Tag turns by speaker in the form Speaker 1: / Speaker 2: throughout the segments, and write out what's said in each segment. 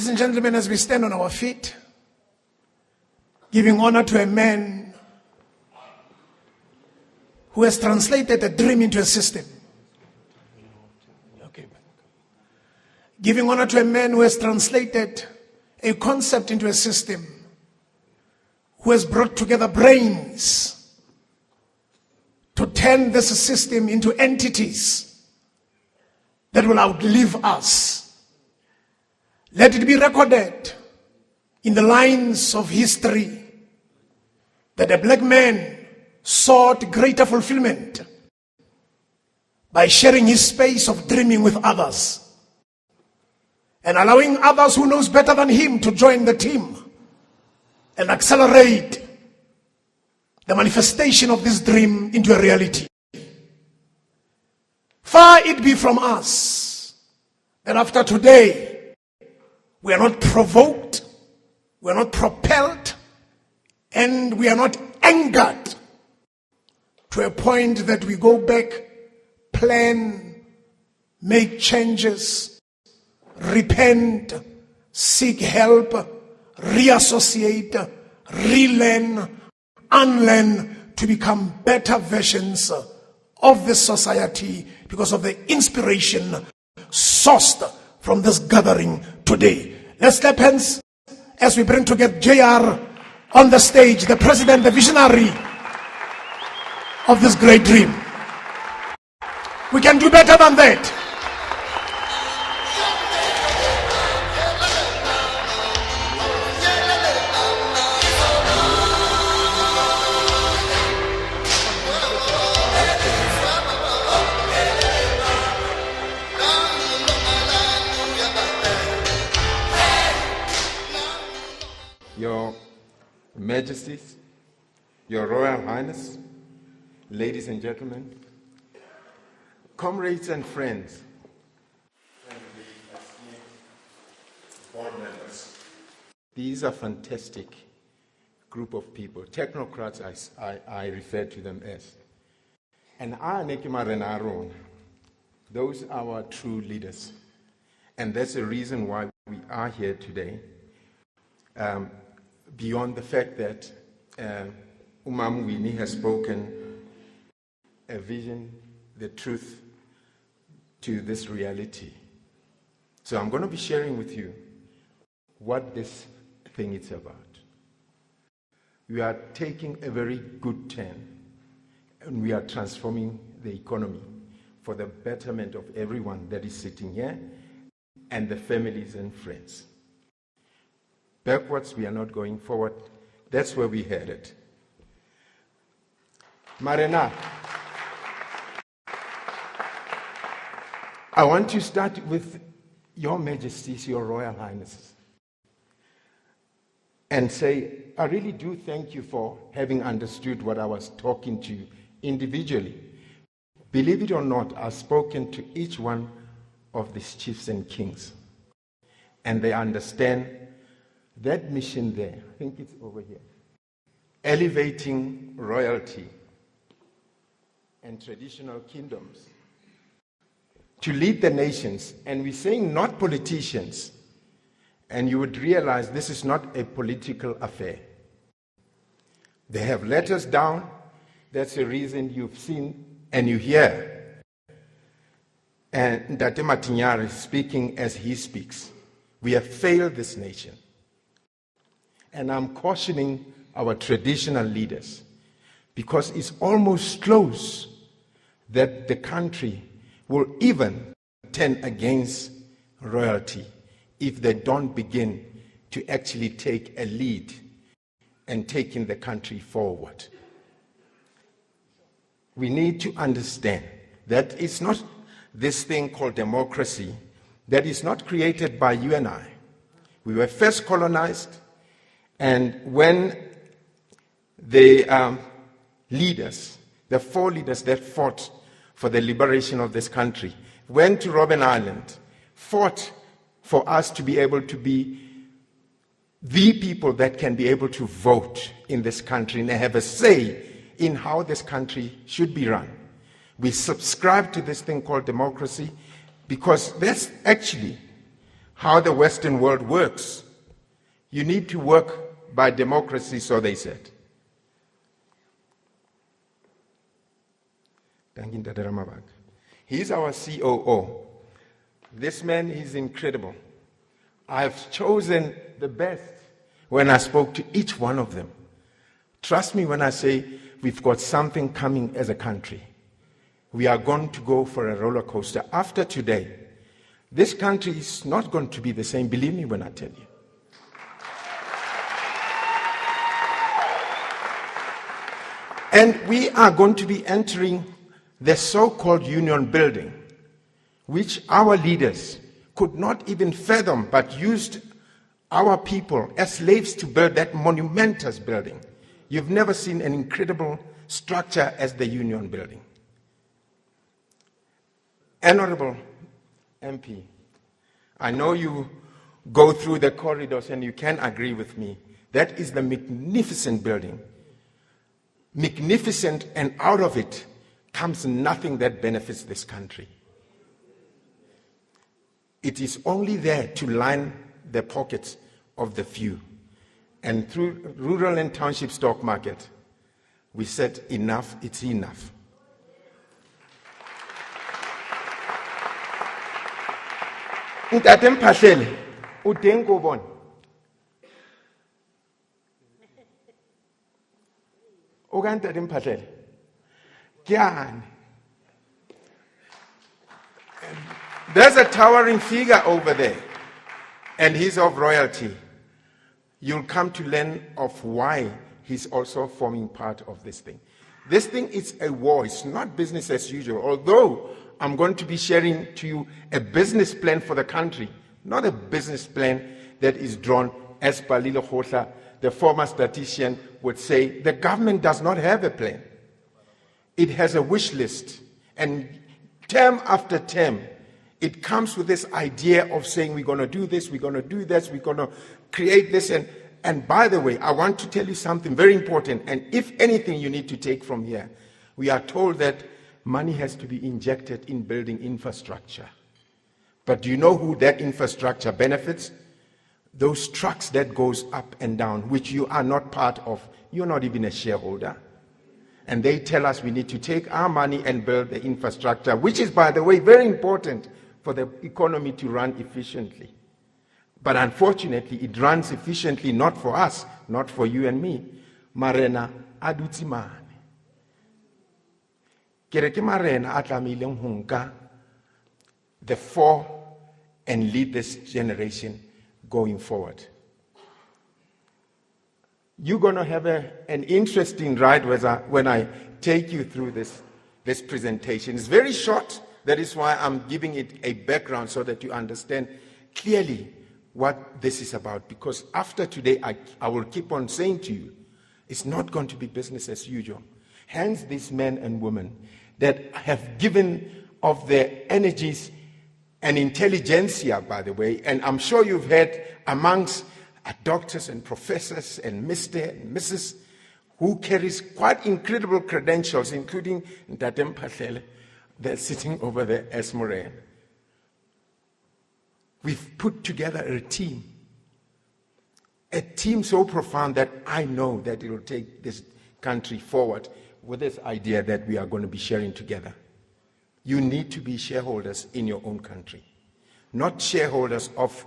Speaker 1: Ladies and gentlemen, as we stand on our feet, giving honor to a man who has translated a dream into a system. Okay. Giving honor to a man who has translated a concept into a system, who has brought together brains to turn this system into entities that will outlive us. Let it be recorded in the lines of history that a black man sought greater fulfillment by sharing his space of dreaming with others and allowing others who knows better than him to join the team and accelerate the manifestation of this dream into a reality. Far it be from us that after today, we are not provoked, we are not propelled, and we are not angered to a point that we go back, plan, make changes, repent, seek help, reassociate, relearn, unlearn to become better versions of this society because of the inspiration sourced from this gathering today. Let's clap hands as we bring together JR on the stage, the president, the visionary of this great dream. We can do better than that.
Speaker 2: Your Majesties, Your Royal Highness, ladies and gentlemen, comrades and friends, board members. These are fantastic group of people, technocrats I refer to them as. And those are our true leaders. And that's the reason why we are here today. Beyond the fact that Winnie has spoken a vision, the truth to this reality. So I'm going to be sharing with you what this thing is about. We are taking a very good turn and we are transforming the economy for the betterment of everyone that is sitting here and the families and friends. Backwards, we are not going forward. That's where we headed. Marena, I want to start with Your Majesties, Your Royal Highnesses, and say, I really do thank you for having understood what I was talking to you individually. Believe it or not, I've spoken to each one of these chiefs and kings, and they understand that mission there. I think it's over here. Elevating royalty and traditional kingdoms to lead the nations. And we're saying not politicians. And you would realize this is not a political affair. They have let us down. That's the reason you've seen and you hear. And Ndate Matinyari is speaking as he speaks. We have failed this nation. And I'm cautioning our traditional leaders because it's almost close that the country will even turn against royalty if they don't begin to actually take a lead and taking the country forward. We need to understand that it's not this thing called democracy that is not created by you and I. We were first colonized. And when the leaders, the four leaders that fought for the liberation of this country, went to Robben Island, fought for us to be able to be the people that can be able to vote in this country and have a say in how this country should be run. We subscribe to this thing called democracy because that's actually how the Western world works. You need to work by democracy, so they said. He's our COO. This man is incredible. I've chosen the best when I spoke to each one of them. Trust me when I say we've got something coming as a country. We are going to go for a roller coaster. After today, this country is not going to be the same, believe me when I tell you. And we are going to be entering the so-called union building, which our leaders could not even fathom, but used our people as slaves to build that monumentous building. You've never seen an incredible structure as the union building. Honorable MP, I know you go through the corridors and you can agree with me. That is the magnificent building. Magnificent, and out of it comes nothing that benefits this country. It is only there to line the pockets of the few. And through rural and township stock market, we said enough, it's enough. Ntate Mphahlele, o teng ko bona? O ka Ntate Mphahlele? Ke ane. There's a towering figure over there, and he's of royalty. You'll come to learn of why he's also forming part of this thing. This thing is a war. It's not business as usual. Although I'm going to be sharing to you a business plan for the country, not a business plan that is drawn, as Palilo Khotla, the former statistician, would say, the government does not have a plan. It has a wish list. And term after term, it comes with this idea of saying, we're going to do this, we're going to do this, we're going to create this. And by the way, I want to tell you something very important. And if anything you need to take from here, we are told that money has to be injected in building infrastructure. But do you know who that infrastructure benefits? Those trucks that goes up and down, which you are not part of. You're not even a shareholder. And they tell us we need to take our money and build the infrastructure, which is, by the way, very important for the economy to run efficiently. But unfortunately, it runs efficiently not for us, not for you and me. Marena adutsi mane. Kere ke marena a tlamehileng ho nka the four and lead this generation going forward. You're going to have an interesting ride when I take you through this presentation. It's very short. That is why I'm giving it a background so that you understand clearly what this is about. Because after today, I will keep on saying to you, it's not going to be business as usual. Hence, these men and women that have given of their energies and intelligentsia, by the way, and I'm sure you've heard amongst doctors and professors and Mr. and Mrs. who carries quite incredible credentials, including Ntate Mphahlele, they're sitting over there as Moran. We've put together a team so profound that I know that it will take this country forward with this idea that we are going to be sharing together. You need to be shareholders in your own country, not shareholders of,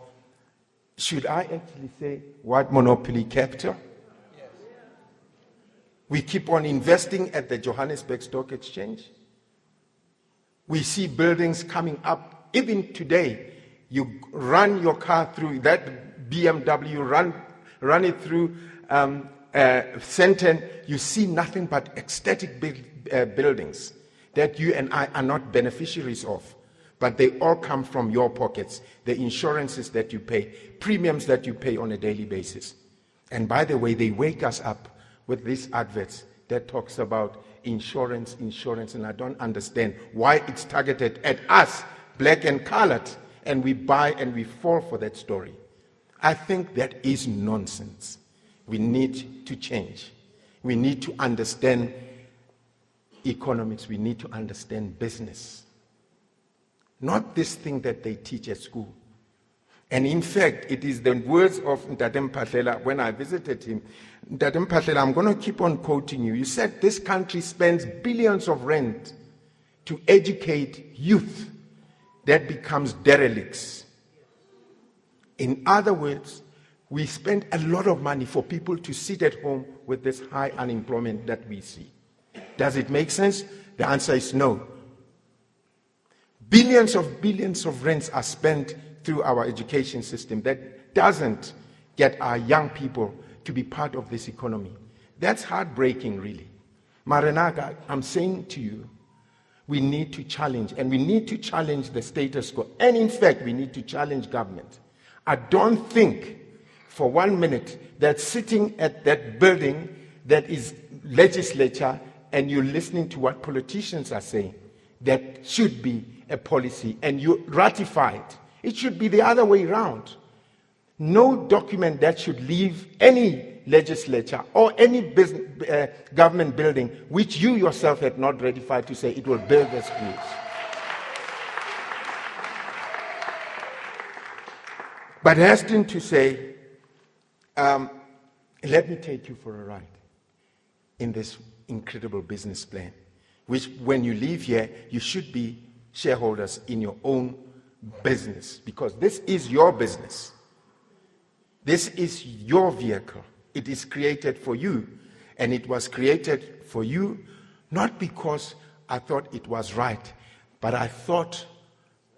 Speaker 2: should I actually say, white monopoly capital? Yes. We keep on investing at the Johannesburg Stock Exchange. We see buildings coming up. Even today, you run your car through that BMW, run it through Sandton, you see nothing but ecstatic buildings that you and I are not beneficiaries of. But they all come from your pockets, the insurances that you pay, premiums that you pay on a daily basis. And by the way, they wake us up with these adverts that talks about insurance, and I don't understand why it's targeted at us, black and colored, and we buy and we fall for that story. I think that is nonsense. We need to change. We need to understand economics. We need to understand business. Not this thing that they teach at school. And in fact, it is the words of Ntate Mphahlele when I visited him. Ntate Mphahlele, I'm going to keep on quoting you. You said this country spends billions of rand to educate youth that becomes derelicts. In other words, we spend a lot of money for people to sit at home with this high unemployment that we see. Does it make sense? The answer is no. Billions of rands are spent through our education system that doesn't get our young people to be part of this economy. That's heartbreaking, really. Maranaka, I'm saying to you, we need to challenge, and we need to challenge the status quo. And in fact, we need to challenge government. I don't think for 1 minute that sitting at that building that is legislature and you're listening to what politicians are saying, that should be a policy and you ratify it. It should be the other way around. No document that should leave any legislature or any business, government building which you yourself had not ratified to say it will build the schools. But hasten to say, let me take you for a ride in this incredible business plan, which when you leave here, you should be shareholders in your own business, because this is your business. This is your vehicle. It is created for you, and it was created for you not because I thought it was right, but I thought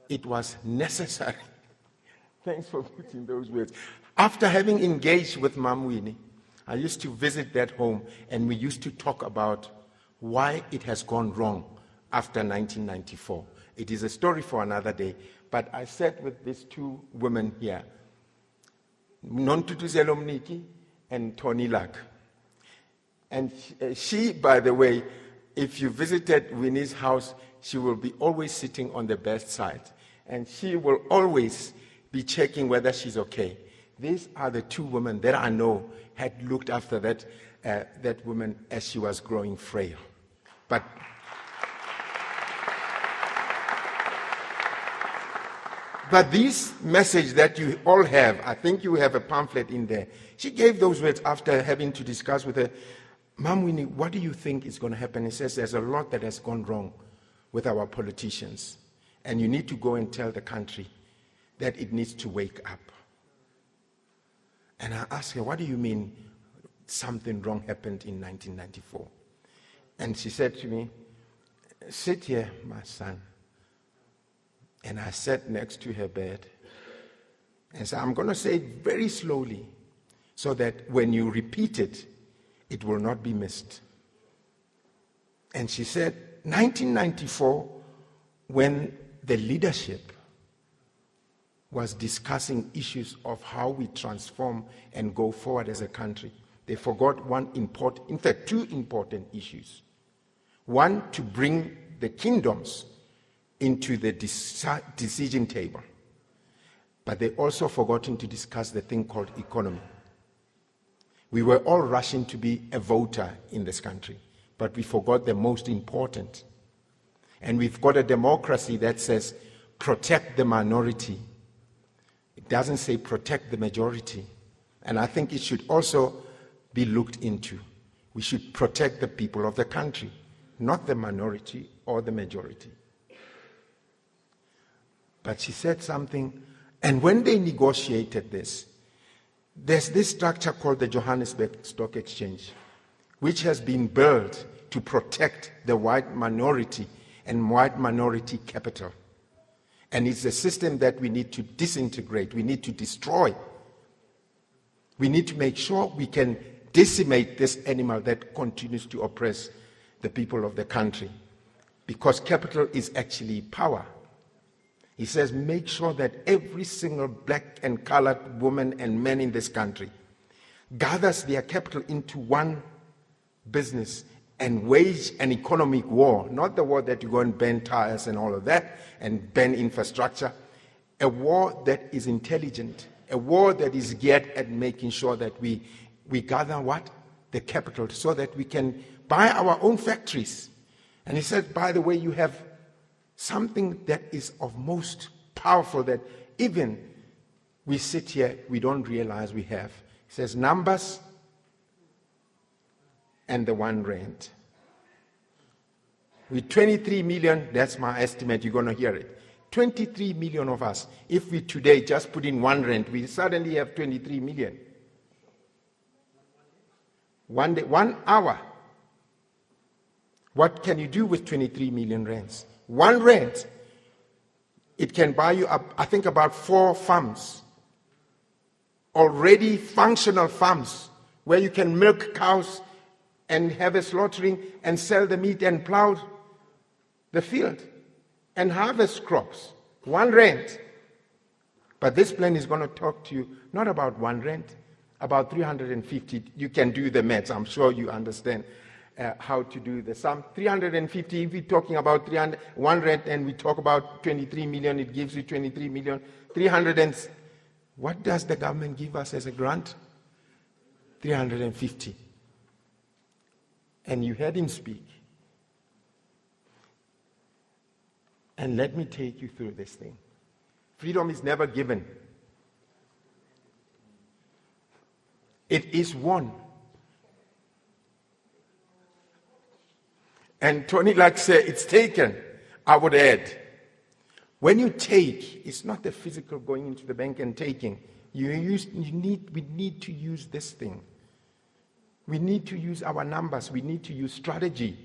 Speaker 2: it was necessary. Thanks for putting those words. After having engaged with Mam Winnie, I used to visit that home, and we used to talk about why it has gone wrong after 1994. It is a story for another day, but I sat with these two women here, Nontutuzelo Mniki and Tony Luck. And she, by the way, if you visited Winnie's house, she will be always sitting on the best side, and she will always be checking whether she's okay. These are the two women that I know had looked after that woman as she was growing frail. But this message that you all have, I think you have a pamphlet in there. She gave those words after having to discuss with her, Mam Winnie, what do you think is going to happen? He says there's a lot that has gone wrong with our politicians, and you need to go and tell the country that it needs to wake up. And I asked her, what do you mean something wrong happened in 1994? And she said to me, sit here, my son. And I sat next to her bed and said, I'm going to say it very slowly so that when you repeat it, it will not be missed. And she said, 1994, when the leadership was discussing issues of how we transform and go forward as a country, they forgot two important issues. One, to bring the kingdoms into the decision table. But they also forgotten to discuss the thing called economy. We were all rushing to be a voter in this country, but we forgot the most important. And we've got a democracy that says protect the minority. It doesn't say protect the majority. And I think it should also be looked into. We should protect the people of the country, not the minority or the majority. But she said something, and when they negotiated this, there's this structure called the Johannesburg Stock Exchange, which has been built to protect the white minority and white minority capital. And it's a system that we need to disintegrate, we need to destroy. We need to make sure we can decimate this animal that continues to oppress the people of the country. Because capital is actually power. He says, make sure that every single black and colored woman and man in this country gathers their capital into one business and wage an economic war, not the war that you go and ban tires and all of that and ban infrastructure, a war that is intelligent, a war that is geared at making sure that we gather what? The capital, so that we can buy our own factories. And he said, by the way, you have something that is of most powerful, that even we sit here, we don't realize we have. It says numbers and the 1 rand. With 23 million, that's my estimate, you're going to hear it. 23 million of us, if we today just put in 1 rand, we suddenly have 23 million. 1 day, 1 hour. What can you do with 23 million rands? 1 rand, it can buy you up, I think, about 4 farms. Already functional farms where you can milk cows and have a slaughtering and sell the meat and plow the field and harvest crops. 1 rand. But this plan is going to talk to you not about 1 rand, about 350. You can do the maths. I'm sure you understand how to do the sum. 350, if we're talking about 1 rand and we talk about 23 million, it gives you 23 million. 300 and what does the government give us as a grant? 350. And you heard him speak. And let me take you through this thing. Freedom is never given. It is won. And Tony like said, it's taken. I would add, when you take, it's not the physical going into the bank and taking. We need to use this thing. We need to use our numbers. We need to use strategy.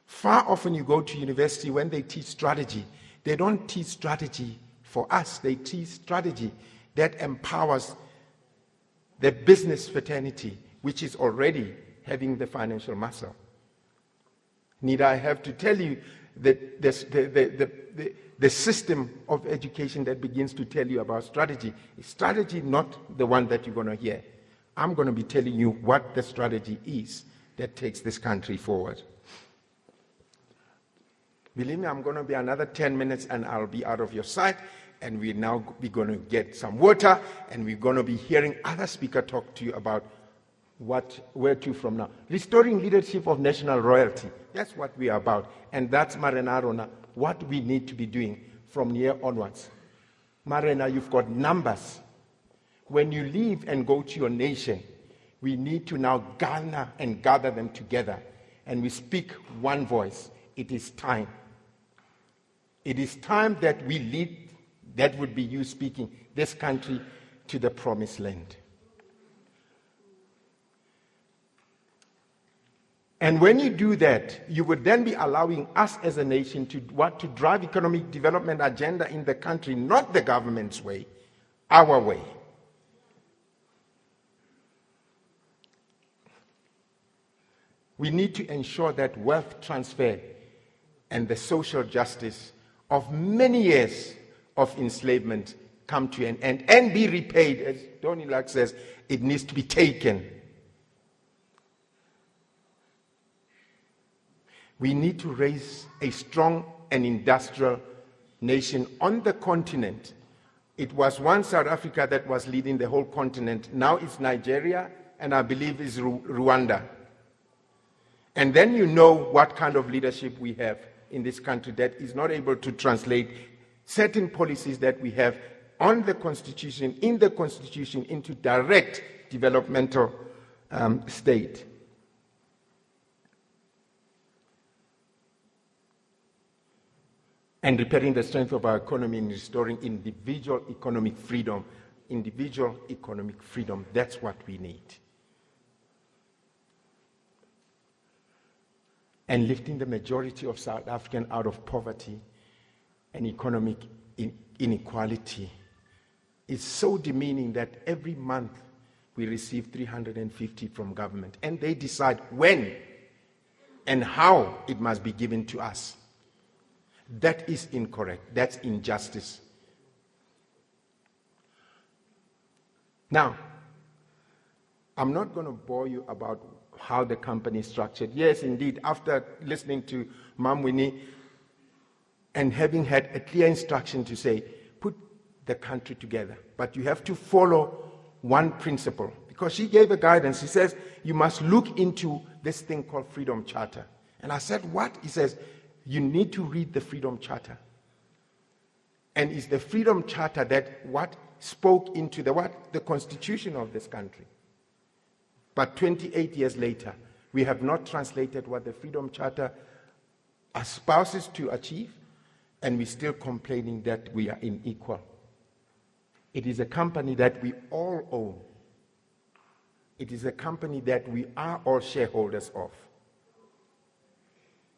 Speaker 2: Far often you go to university, when they teach strategy, they don't teach strategy for us. They teach strategy that empowers the business fraternity, which is already having the financial muscle. Need I have to tell you that the system of education that begins to tell you about strategy is strategy, not the one that you're going to hear. I'm going to be telling you what the strategy is that takes this country forward. Believe me, I'm going to be another 10 minutes and I'll be out of your sight, and we're going to get some water, and we're going to be hearing other speakers talk to you about where to from now. Restoring leadership of national royalty. That's what we are about. And that's Marenarona, what we need to be doing from here onwards. Marena, you've got numbers. When you leave and go to your nation, we need to now garner and gather them together. And we speak one voice. It is time. It is time that we lead, that would be you speaking, this country to the promised land. And when you do that, you would then be allowing us as a nation to drive economic development agenda in the country, not the government's way, our way. We need to ensure that wealth transfer and the social justice of many years of enslavement come to an end and be repaid. As Tony Lack says, it needs to be taken. We need to raise a strong and industrial nation on the continent. It was once South Africa that was leading the whole continent. Now it's Nigeria, and I believe it's Rwanda. And then you know what kind of leadership we have in this country that is not able to translate certain policies that we have on the Constitution, in the Constitution, into direct developmental state. And repairing the strength of our economy and restoring individual economic freedom. Individual economic freedom, that's what we need. And lifting the majority of South Africans out of poverty and economic inequality is so demeaning that every month we receive 350 from government, and they decide when and how it must be given to us. That is incorrect. That's injustice. Now, I'm not going to bore you about how the company is structured. Yes, indeed, after listening to Mam Winnie and having had a clear instruction to say, put the country together, but you have to follow one principle. Because she gave a guidance. She says, you must look into this thing called Freedom Charter. And I said, what? He says, you need to read the Freedom Charter. And it's the Freedom Charter that spoke into the constitution of this country. But 28 years later, we have not translated what the Freedom Charter espouses to achieve, and we're still complaining that we are unequal. It is a company that we all own. It is a company that we are all shareholders of.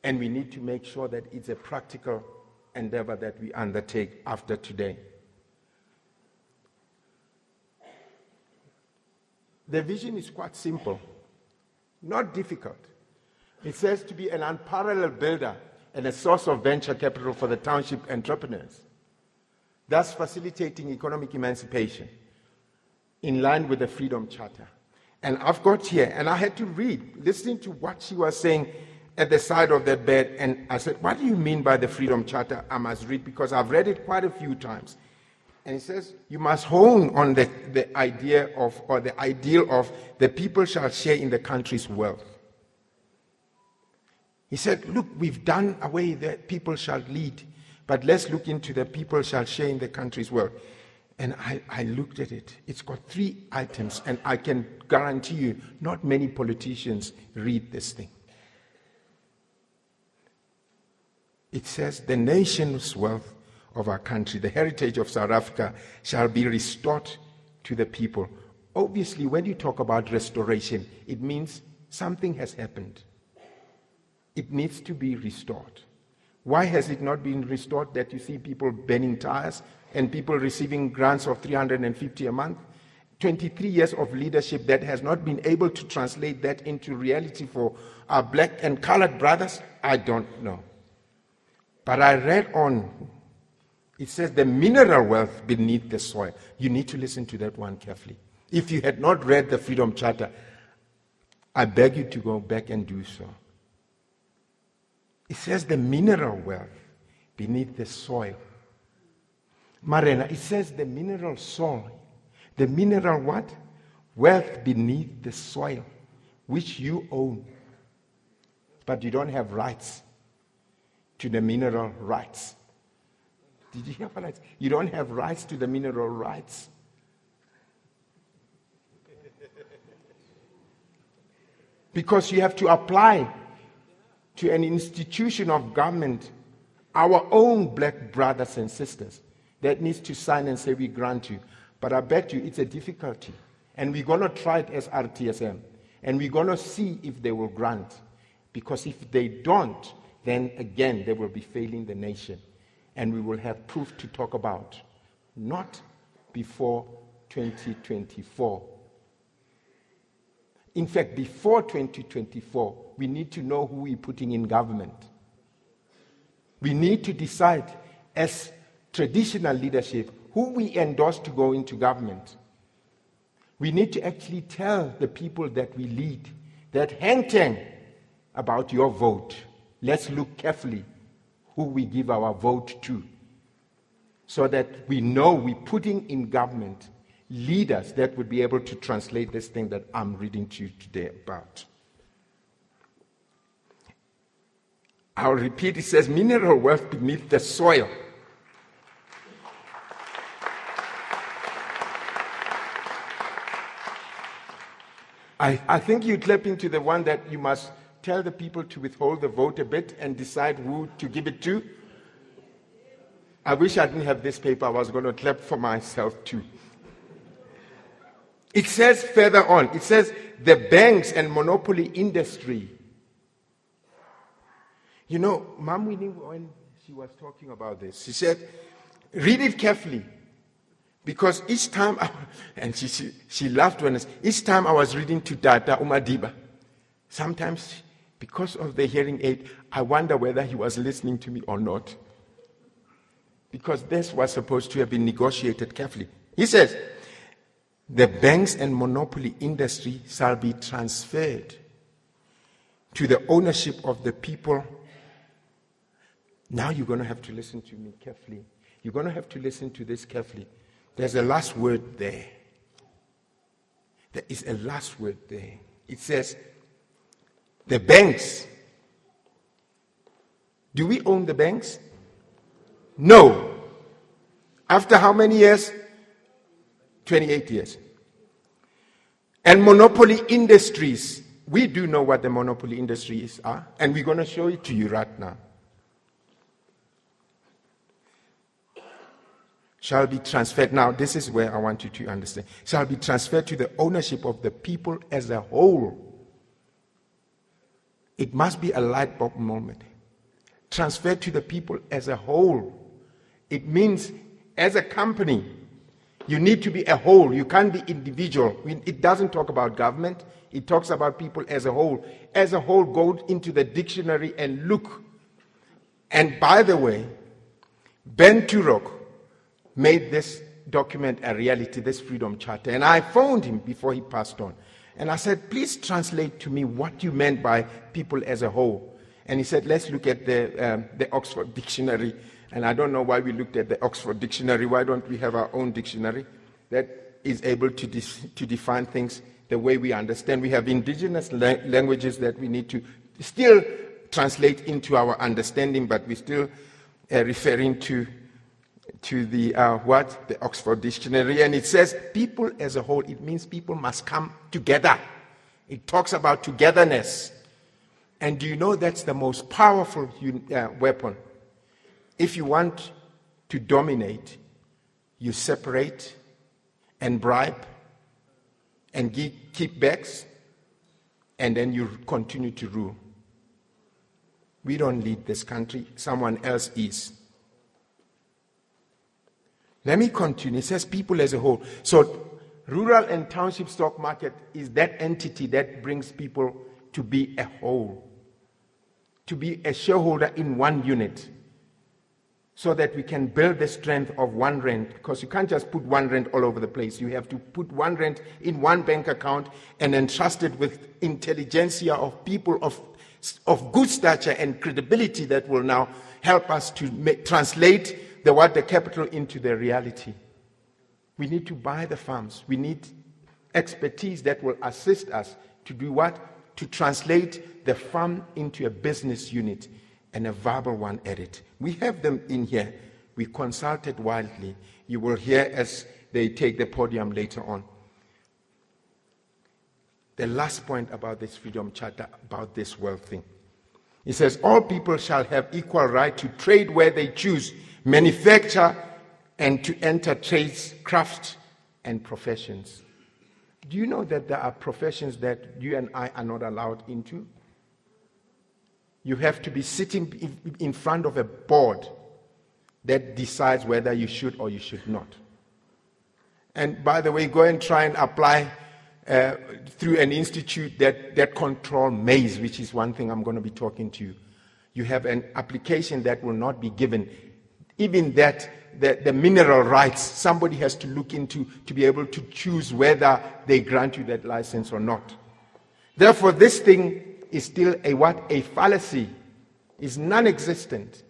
Speaker 2: And we need to make sure that it's a practical endeavor that we undertake after today. The vision is quite simple, not difficult. It says to be an unparalleled builder and a source of venture capital for the township entrepreneurs, thus facilitating economic emancipation in line with the Freedom Charter. And I've got here, and I had to read, listening to what she was saying at the side of that bed, and I said, what do you mean by the Freedom Charter? I must read, because I've read it quite a few times. And it says, you must hone on the idea of, or the ideal of, the people shall share in the country's wealth. He said, look, we've done away the people shall lead, but let's look into the people shall share in the country's wealth. And I looked at it. It's got 3 items, and I can guarantee you not many politicians read this thing. It says, the nation's wealth of our country, the heritage of South Africa, shall be restored to the people. Obviously, when you talk about restoration, it means something has happened. It needs to be restored. Why has it not been restored that you see people burning tires and people receiving grants of 350 a month? 23 years of leadership that has not been able to translate that into reality for our black and colored brothers? I don't know. But I read on. It says the mineral wealth beneath the soil. You need to listen to that one carefully. If you had not read the Freedom Charter, I beg you to go back and do so. It says the mineral wealth beneath the soil. Marena, it says the mineral soil. The mineral what? Wealth beneath the soil, which you own. But you don't have rights to the mineral rights. Did you hear that? You don't have rights to the mineral rights. Because you have to apply to an institution of government, our own black brothers and sisters, that needs to sign and say we grant you. But I bet you it's a difficulty. And we're going to try it as RTSM. And we're going to see if they will grant. Because if they don't, then again they will be failing the nation. And we will have proof to talk about. Not before 2024. In fact, before 2024, we need to know who we're putting in government. We need to decide as traditional leadership who we endorse to go into government. We need to actually tell the people that we lead that hang about your vote. Let's look carefully who we give our vote to, so that we know we're putting in government leaders that would be able to translate this thing that I'm reading to you today about. I'll repeat, it says mineral wealth beneath the soil. I think you clap into the one that you must tell the people to withhold the vote a bit and decide who to give it to. I wish I didn't have this paper. I was going to clap for myself too. It says further on, it says the banks and monopoly industry. You know, Mom Winnie, when she was talking about this, she said, read it carefully. Because each time, and she laughed when each time I was reading to Tata Umadiba, sometimes because of the hearing aid, I wonder whether he was listening to me or not. Because this was supposed to have been negotiated carefully. He says, the banks and monopoly industry shall be transferred to the ownership of the people. Now you're going to have to listen to me carefully. You're going to have to listen to this carefully. There's a last word there. There is a last word there. It says, the banks. Do we own the banks? No. After how many years? 28 years. And monopoly industries. We do know what the monopoly industries are, and we're going to show it to you right now. Shall be transferred. Now, this is where I want you to understand. Shall be transferred to the ownership of the people as a whole. It must be a light bulb moment. Transferred to the people as a whole. It means, as a company, you need to be a whole. You can't be individual. It doesn't talk about government. It talks about people as a whole. As a whole, go into the dictionary and look. And by the way, Ben Turok made this document a reality, this Freedom Charter. And I phoned him before he passed on. And I said, please translate to me what you meant by people as a whole. And he said, let's look at the Oxford Dictionary. And I don't know why we looked at the Oxford Dictionary. Why don't we have our own dictionary that is able to define things the way we understand? We have indigenous languages that we need to still translate into our understanding, but we're still referring to the the Oxford Dictionary. And it says people as a whole. It means people must come together. It talks about togetherness. And do you know that's the most powerful weapon? If you want to dominate, you separate and bribe and keep backs, and then you continue to rule. We don't lead this country, someone else is. Let me continue. It says people as a whole. So rural and township stock market is that entity that brings people to be a whole, to be a shareholder in one unit, so that we can build the strength of one rand, because you can't just put one rand all over the place. You have to put one rand in one bank account and entrust it with intelligentsia of people of good stature and credibility that will now help us to translate the capital into the reality. We need to buy the farms. We need expertise that will assist us to do what? To translate the farm into a business unit, and a verbal one at it. We have them in here. We consulted widely. You will hear as they take the podium later on. The last point about this Freedom Charter, about this wealth thing. It says, all people shall have equal right to trade where they choose, manufacture, and to enter trades, crafts, and professions. Do you know that there are professions that you and I are not allowed into? You have to be sitting in front of a board that decides whether you should or you should not. And by the way, go and try and apply through an institute that control maize, which is one thing I'm going to be talking to you. You have an application that will not be given. Even that, the mineral rights, somebody has to look into to be able to choose whether they grant you that license or not. Therefore, this thing is still a fallacy, is non-existent.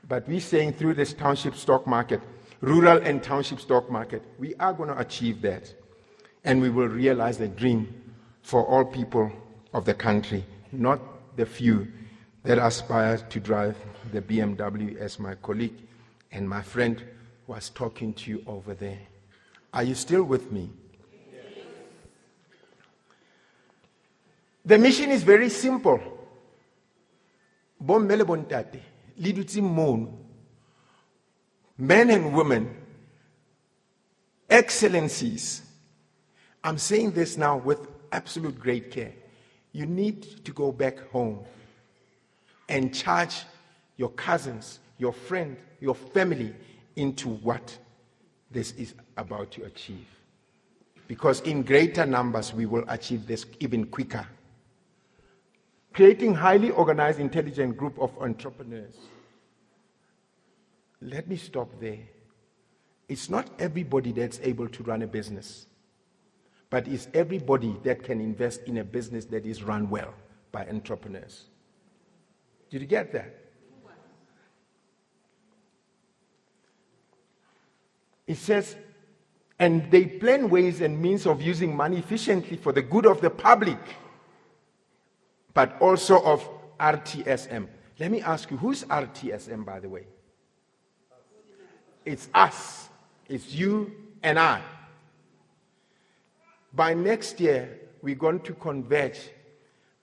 Speaker 2: But we're saying through this township stock market, rural and township stock market, we are going to achieve that. And we will realize the dream for all people of the country, not the few that aspire to drive the BMW, as my colleague and my friend was talking to you over there. Are you still with me? The mission is very simple. Men and women, excellencies. I'm saying this now with absolute great care. You need to go back home and charge your cousins, your friend, your family into what this is about to achieve. Because in greater numbers, we will achieve this even quicker. Creating highly organized, intelligent group of entrepreneurs. Let me stop there. It's not everybody that's able to run a business, but it's everybody that can invest in a business that is run well by entrepreneurs. Did you get that? It says, and they plan ways and means of using money efficiently for the good of the public, but also of RTSM. Let me ask you, who's RTSM, by the way? It's us. It's you and I. By next year, we're going to converge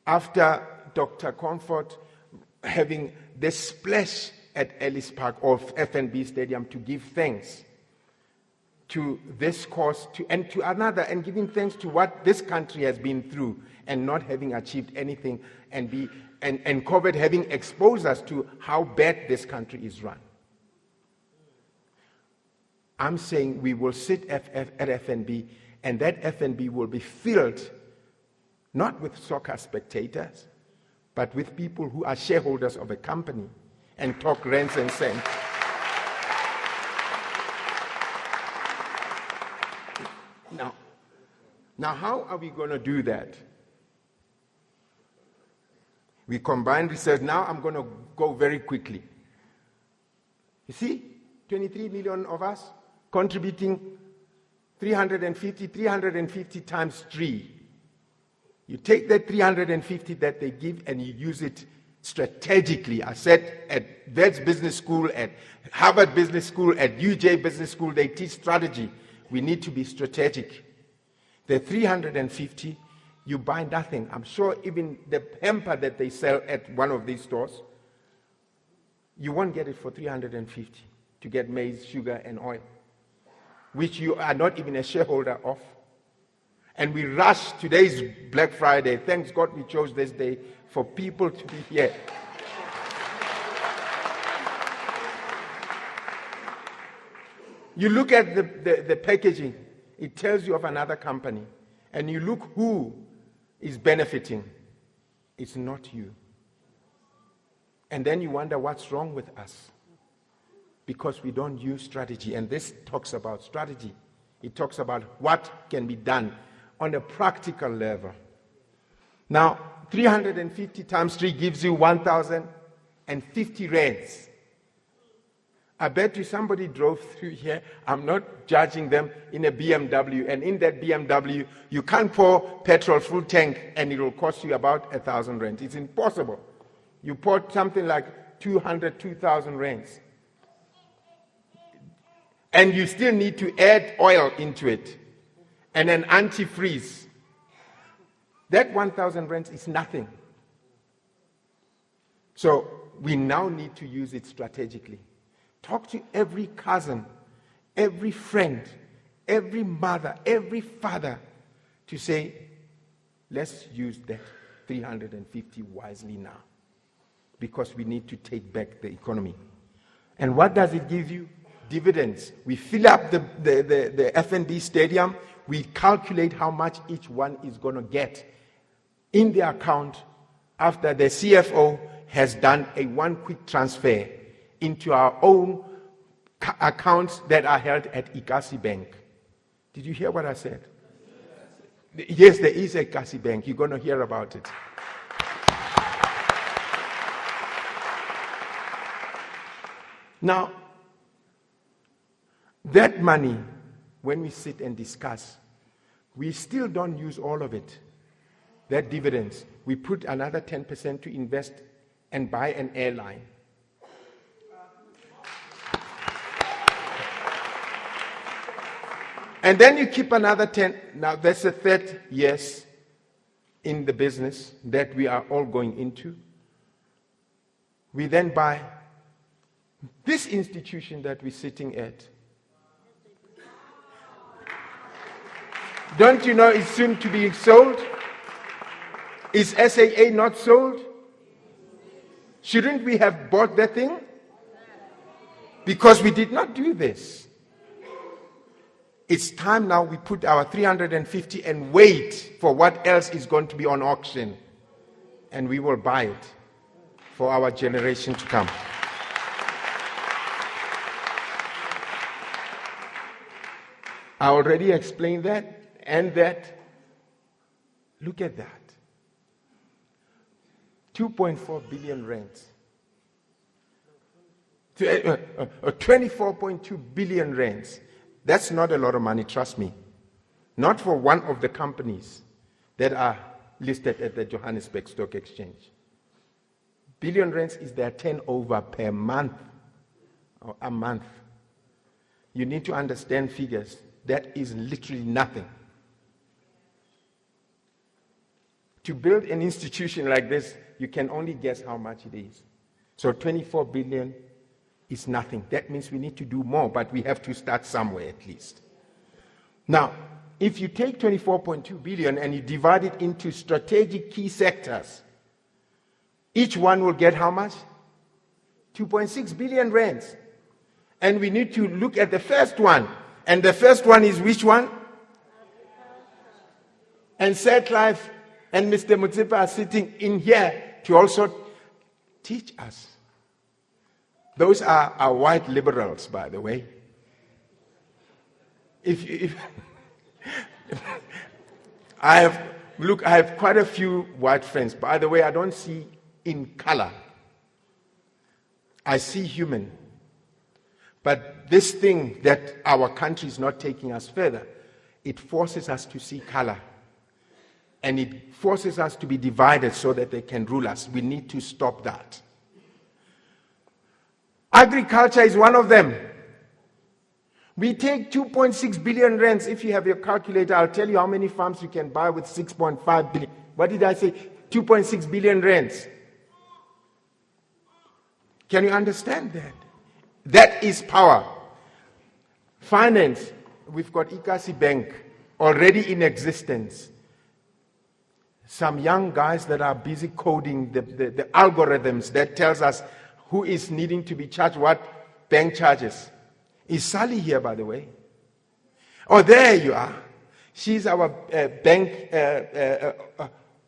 Speaker 2: after Dr. Comfort having this splash at Ellis Park of FNB Stadium to give thanks to this cause and to another, and giving thanks to what this country has been through and not having achieved anything, and COVID having exposed us to how bad this country is run. I'm saying we will sit at FNB, and that FNB will be filled not with soccer spectators, but with people who are shareholders of a company and talk rents and cents. Now, how are we going to do that? We combine research. Now I'm going to go very quickly. You see, 23 million of us contributing 350 times 3. You take that 350 that they give and you use it strategically. I said at Vets Business School, at Harvard Business School, at UJ Business School, they teach strategy. We need to be strategic. The 350, you buy nothing. I'm sure even the hamper that they sell at one of these stores, you won't get it for 350 to get maize, sugar, and oil, which you are not even a shareholder of. And we rush. Today's Black Friday. Thanks God we chose this day for people to be here. You look at the packaging. It tells you of another company. And you look who is benefiting. It's not you. And then you wonder what's wrong with us. Because we don't use strategy. And this talks about strategy. It talks about what can be done on a practical level. Now, 350 times 3 gives you 1,050 rands. I bet you somebody drove through here. I'm not judging them, in a BMW. And in that BMW, you can't pour petrol full tank and it will cost you about 1,000 rands. It's impossible. You pour something like 2,000 rands. And you still need to add oil into it and an antifreeze. That 1,000 rands is nothing. So we now need to use it strategically. Talk to every cousin, every friend, every mother, every father to say, let's use that 350 wisely now, because we need to take back the economy. And what does it give you? Dividends. We fill up the FNB stadium. We calculate how much each one is going to get in the account after the CFO has done a one quick transfer into our own accounts that are held at Ikasi Bank. Did you hear what I said? Yes, there is a Ikasi Bank. You're going to hear about it. Now, that money, when we sit and discuss, we still don't use all of it. That dividends, we put another 10% to invest and buy an airline. And then you keep another 10. Now that's the third yes in the business that we are all going into. We then buy this institution that we're sitting at. Don't you know it's soon to be sold? Is SAA not sold? Shouldn't we have bought that thing? Because we did not do this. It's time now we put our 350 and wait for what else is going to be on auction. And we will buy it for our generation to come. I already explained that and that. Look at that. 2.4 billion rands. 24.2 billion rands. That's not a lot of money, trust me. Not for one of the companies that are listed at the Johannesburg Stock Exchange. Billion rands is their turnover per month or a month. You need to understand figures. That is literally nothing. To build an institution like this, you can only guess how much it is. So 24 billion is nothing. That means we need to do more, but we have to start somewhere at least. Now, if you take 24.2 billion and you divide it into strategic key sectors, each one will get how much? 2.6 billion rands. And we need to look at the first one. And the first one is which one? And Setlife and Mr. Mutsipa are sitting in here to also teach us. Those are our white liberals, by the way. I have quite a few white friends. By the way, I don't see in color. I see human. But this thing that our country is not taking us further, it forces us to see color. And it forces us to be divided so that they can rule us. We need to stop that. Agriculture is one of them. We take 2.6 billion rands. If you have your calculator, I'll tell you how many farms you can buy with 6.5 billion. What did I say? 2.6 billion rands. Can you understand that? That is power. Finance, we've got Ikasi Bank already in existence. Some young guys that are busy coding the algorithms that tells us who is needing to be charged what bank charges. Is Sally here, by the way? Oh, there you are. She's our bank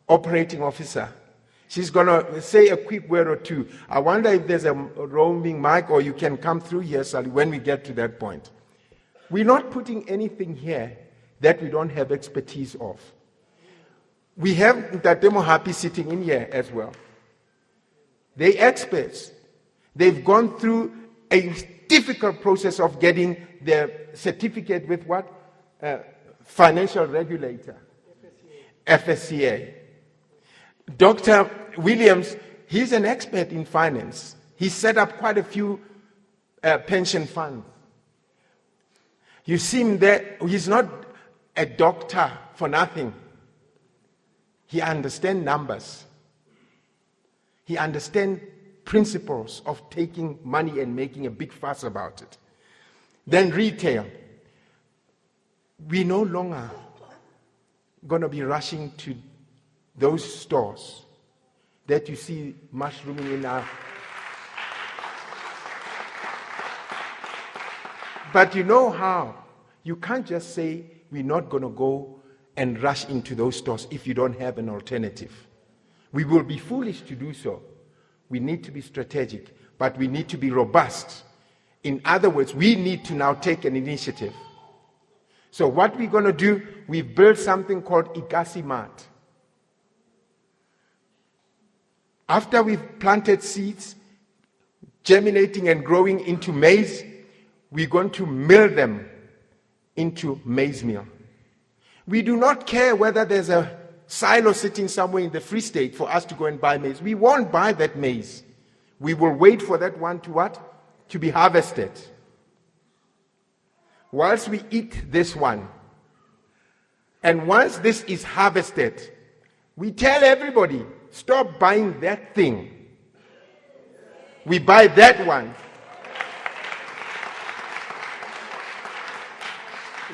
Speaker 2: operating officer. She's going to say a quick word or two. I wonder if there's a roaming mic or you can come through here, Sally, when we get to that point. We're not putting anything here that we don't have expertise of. We have Ntatemo Happy sitting in here as well. They're experts. They've gone through a difficult process of getting their certificate with what? Financial regulator. FSCA. Dr. Williams, he's an expert in finance. He set up quite a few pension funds. You see him there, he's not a doctor for nothing. He understands numbers. He understands principles of taking money and making a big fuss about it. Then retail. We no longer going to be rushing to those stores that you see mushrooming in our... But you know how? You can't just say we're not going to go and rush into those stores if you don't have an alternative. We will be foolish to do so. We need to be strategic, but we need to be robust. In other words, we need to now take an initiative. So what we're going to do, we've built something called Ikasi Mart. After we've planted seeds, germinating and growing into maize, we're going to mill them into maize meal. We do not care whether there's a silo sitting somewhere in the Free State for us to go and buy maize. We won't buy that maize. We will wait for that one to what? To be harvested. Whilst we eat this one, and once this is harvested, we tell everybody, stop buying that thing. We buy that one.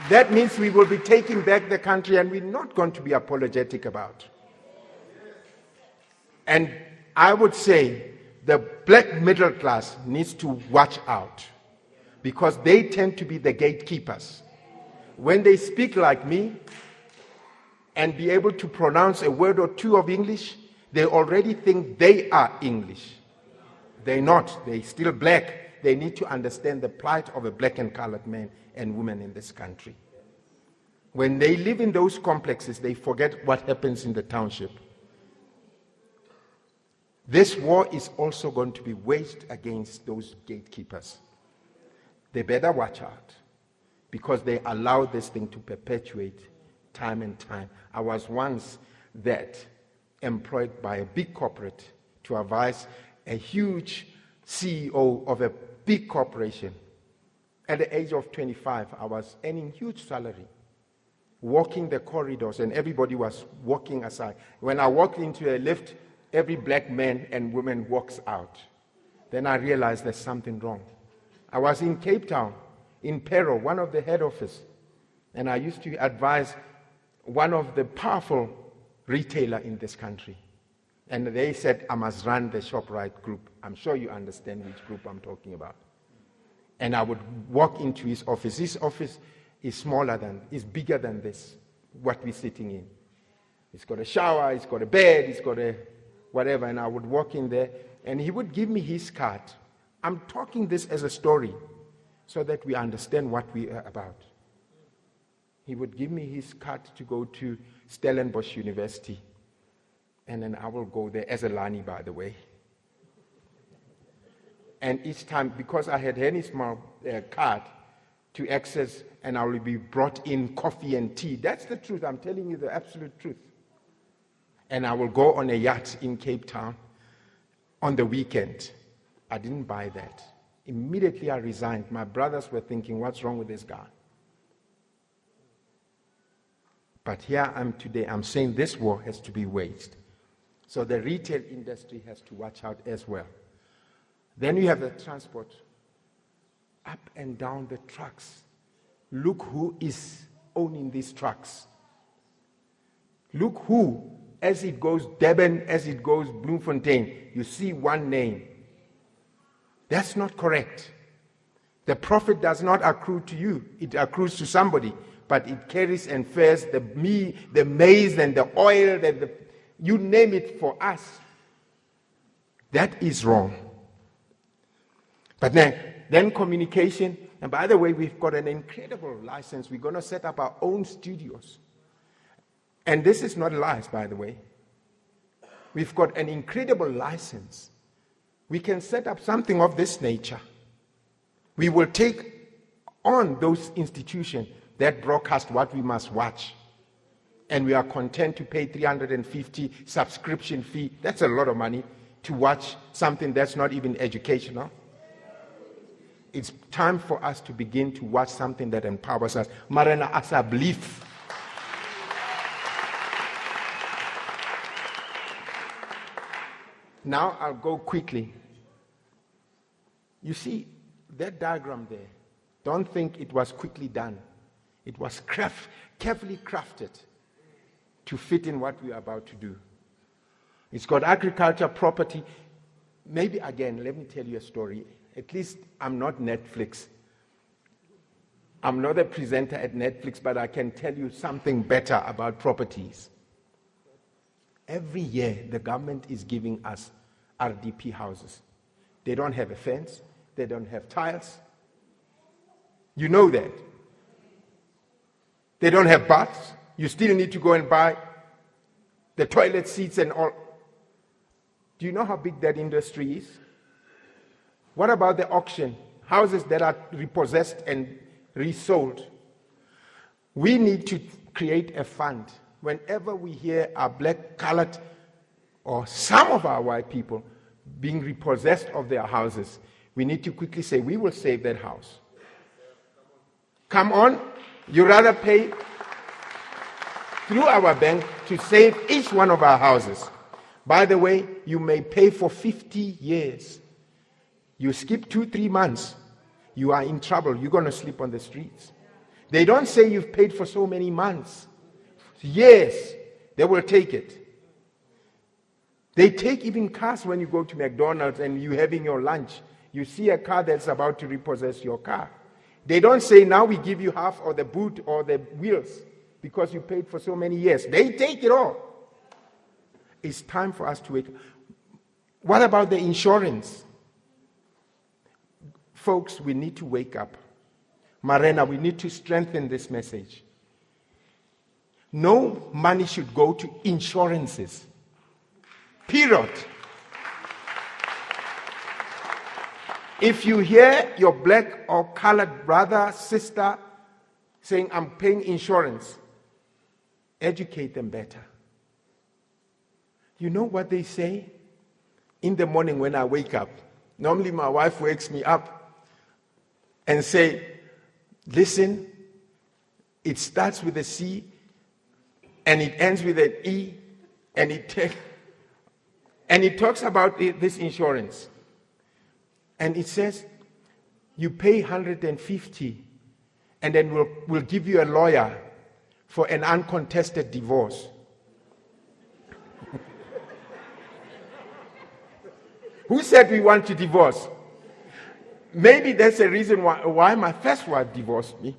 Speaker 2: That means we will be taking back the country, and we're not going to be apologetic about. And I would say the black middle class needs to watch out, because they tend to be the gatekeepers. When they speak like me and be able to pronounce a word or two of English, they already think they are English. They're not. They're still black. They need to understand the plight of a black and colored man and women in this country. When they live in those complexes, they forget what happens in the township. This war is also going to be waged against those gatekeepers. They better watch out, because they allow this thing to perpetuate time and time. I was once employed by a big corporate to advise a huge CEO of a big corporation. At the age of 25, I was earning huge salary, walking the corridors, and everybody was walking aside. When I walked into a lift, every black man and woman walks out. Then I realized there's something wrong. I was in Cape Town, in Pero, one of the head office, and I used to advise one of the powerful retailer in this country. And they said, I must run the ShopRite group. I'm sure you understand which group I'm talking about. And I would walk into his office. His office is bigger than this, what we're sitting in. It's got a shower, it's got a bed, it's got a whatever. And I would walk in there, and he would give me his card. I'm talking this as a story so that we understand what we are about. He would give me his card to go to Stellenbosch University. And then I will go there as a Lani, by the way. And each time, because I had any small card to access, and I will be brought in coffee and tea. That's the truth. I'm telling you the absolute truth. And I will go on a yacht in Cape Town on the weekend. I didn't buy that. Immediately I resigned. My brothers were thinking, what's wrong with this guy? But here I am today. I'm saying this war has to be waged. So the retail industry has to watch out as well. Then you have the transport. Up and down the trucks. Look who is owning these trucks. Look who, as it goes Durban, as it goes Bloemfontein, you see one name. That's not correct. The profit does not accrue to you. It accrues to somebody. But it carries and fares the maize and the oil, you name it for us. That is wrong. But then communication, and by the way, we've got an incredible license. We're going to set up our own studios. And this is not lies, by the way. We've got an incredible license. We can set up something of this nature. We will take on those institutions that broadcast what we must watch. And we are content to pay $350 subscription fee. That's a lot of money to watch something that's not even educational. It's time for us to begin to watch something that empowers us. Marena as a belief. Now I'll go quickly. You see, that diagram there, don't think it was quickly done. It was carefully crafted to fit in what we are about to do. It's got agriculture, property. Maybe again, let me tell you a story. At least I'm not Netflix. I'm not a presenter at Netflix, but I can tell you something better about properties. Every year, the government is giving us RDP houses. They don't have a fence. They don't have tiles. You know that. They don't have baths. You still need to go and buy the toilet seats and all. Do you know how big that industry is? What about the auction? Houses that are repossessed and resold. We need to create a fund. Whenever we hear our black, colored, or some of our white people being repossessed of their houses, we need to quickly say, we will save that house. Come on, you rather pay through our bank to save each one of our houses. By the way, you may pay for 50 years. You skip 2-3 months, you are in trouble. You're going to sleep on the streets. They don't say you've paid for so many months. Yes, they will take it. They take even cars when you go to McDonald's and you're having your lunch. You see a car that's about to repossess your car. They don't say, now we give you half of the boot or the wheels because you paid for so many years. They take it all. It's time for us to wake up. What about the insurance? Folks, we need to wake up. Marena, we need to strengthen this message. No money should go to insurances. Period. If you hear your black or colored brother, sister saying, I'm paying insurance, educate them better. You know what they say? In the morning when I wake up, normally my wife wakes me up and say, Listen, it starts with a C and it ends with an E, and it talks about this insurance. And it says, you pay 150, and then we'll give you a lawyer for an uncontested divorce. Who said we want to divorce? Maybe that's the reason why my first wife divorced me.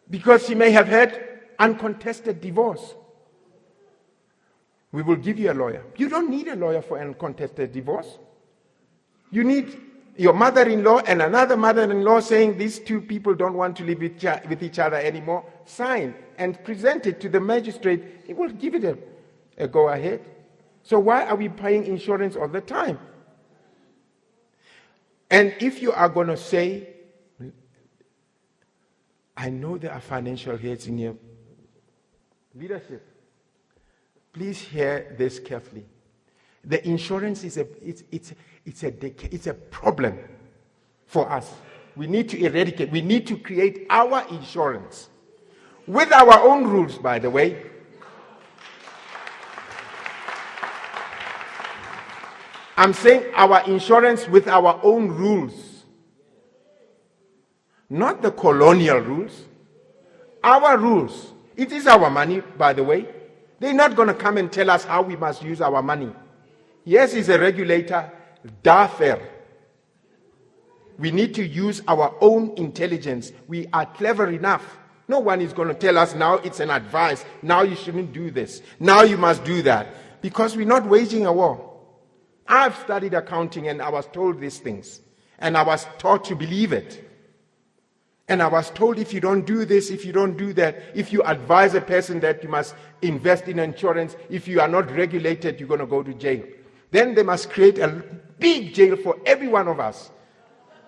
Speaker 2: Because she may have had uncontested divorce. We will give you a lawyer. You don't need a lawyer for uncontested divorce. You need your mother-in-law and another mother-in-law saying these two people don't want to live with each other anymore. Sign and present it to the magistrate. He will give it a go-ahead. So why are we paying insurance all the time? And if you are going to say, I know there are financial heads in your leadership, please hear this carefully. The insurance is a problem for us. We need to eradicate. We need to create our insurance with our own rules, by the way. I'm saying our insurance with our own rules. Not the colonial rules. Our rules. It is our money, by the way. They're not going to come and tell us how we must use our money. Yes, he's a regulator. Dafer. We need to use our own intelligence. We are clever enough. No one is going to tell us now it's an advice. Now you shouldn't do this. Now you must do that. Because we're not waging a war. I've studied accounting and I was told these things. And I was taught to believe it. And I was told if you don't do this, if you don't do that, if you advise a person that you must invest in insurance, if you are not regulated, you're going to go to jail. Then they must create a big jail for every one of us.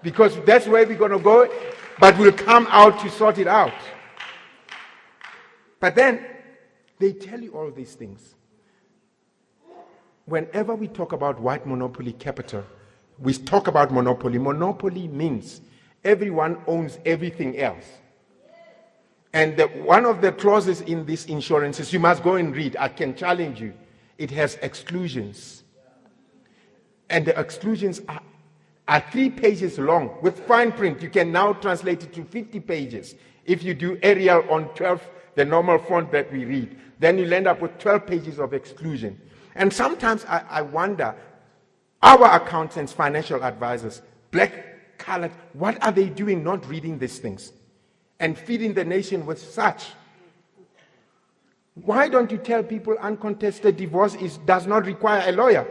Speaker 2: Because that's where we're going to go, but we'll come out to sort it out. But then, they tell you all these things. Whenever we talk about white monopoly capital, we talk about monopoly. Monopoly means everyone owns everything else. And one of the clauses in this insurance is, you must go and read, I can challenge you, it has exclusions. And the exclusions are 3 pages long with fine print. You can now translate it to 50 pages. If you do Arial on 12, the normal font that we read, then you'll end up with 12 pages of exclusion. And sometimes I wonder, our accountants, financial advisors, black, colored, what are they doing not reading these things and feeding the nation with such? Why don't you tell people uncontested divorce does not require a lawyer?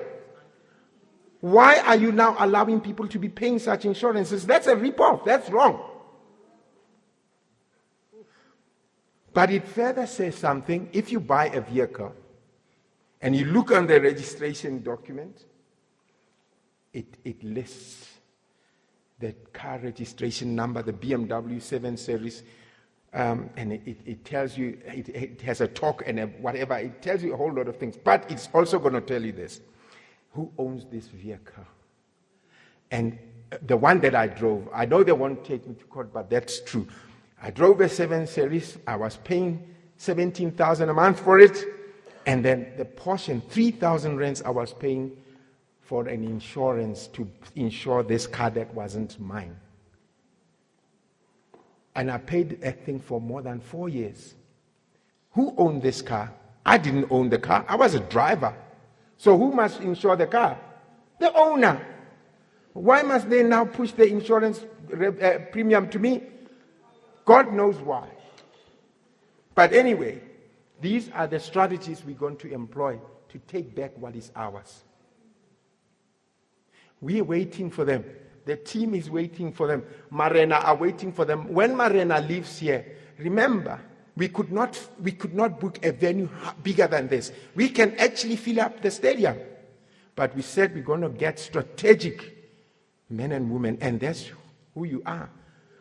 Speaker 2: Why are you now allowing people to be paying such insurances? That's a rip-off. That's wrong. But it further says something. If you buy a vehicle and you look on the registration document, it lists the car registration number, the BMW 7 Series, and it tells you, it has a talk and whatever. It tells you a whole lot of things. But it's also going to tell you this. Who owns this vehicle? And the one that I drove, I know they won't take me to court, but that's true. I drove a 7 Series. I was paying 17,000 a month for it. And then the portion, 3,000 rands, I was paying for an insurance to insure this car that wasn't mine. And I paid that thing for more than 4 years. Who owned this car? I didn't own the car. I was a driver. So who must insure the car? The owner. Why must they now push the insurance premium to me? God knows why. But anyway, these are the strategies we're going to employ to take back what is ours. We're waiting for them. The team is waiting for them. Marena are waiting for them. When Marena leaves here, remember, we could not book a venue bigger than this. We can actually fill up the stadium. But we said we're going to get strategic men and women, and that's who you are.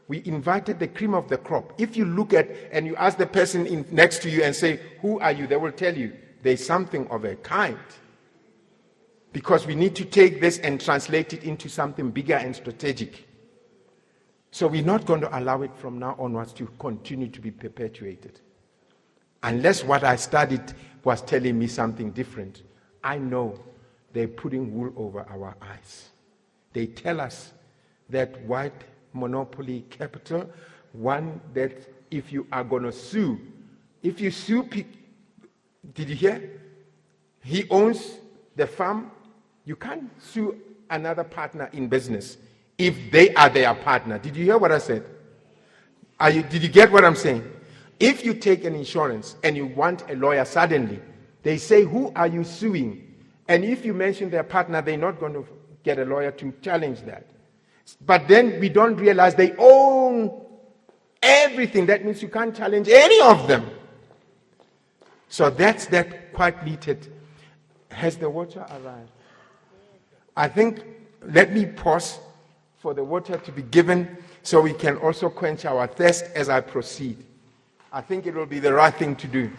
Speaker 2: We invited the cream of the crop. If you look at and you ask the person next to you and say, who are you? They will tell you there's something of a kind. Because we need to take this and translate it into something bigger and strategic. So we're not going to allow it from now onwards to continue to be perpetuated. Unless what I studied was telling me something different. I know they're putting wool over our eyes. They tell us that white monopoly capital, one that if you are going to sue, if you sue, did you hear? He owns the farm. You can't sue another partner in business if they are their partner. Did you hear what I said? Did you get what I'm saying? If you take an insurance and you want a lawyer suddenly, they say, who are you suing? And if you mention their partner, they're not going to get a lawyer to challenge that. But then we don't realize they own everything. That means you can't challenge any of them. So that's that quite needed. Has the water arrived? I think, let me pause for the water to be given so we can also quench our thirst as I proceed. I think it will be the right thing to do.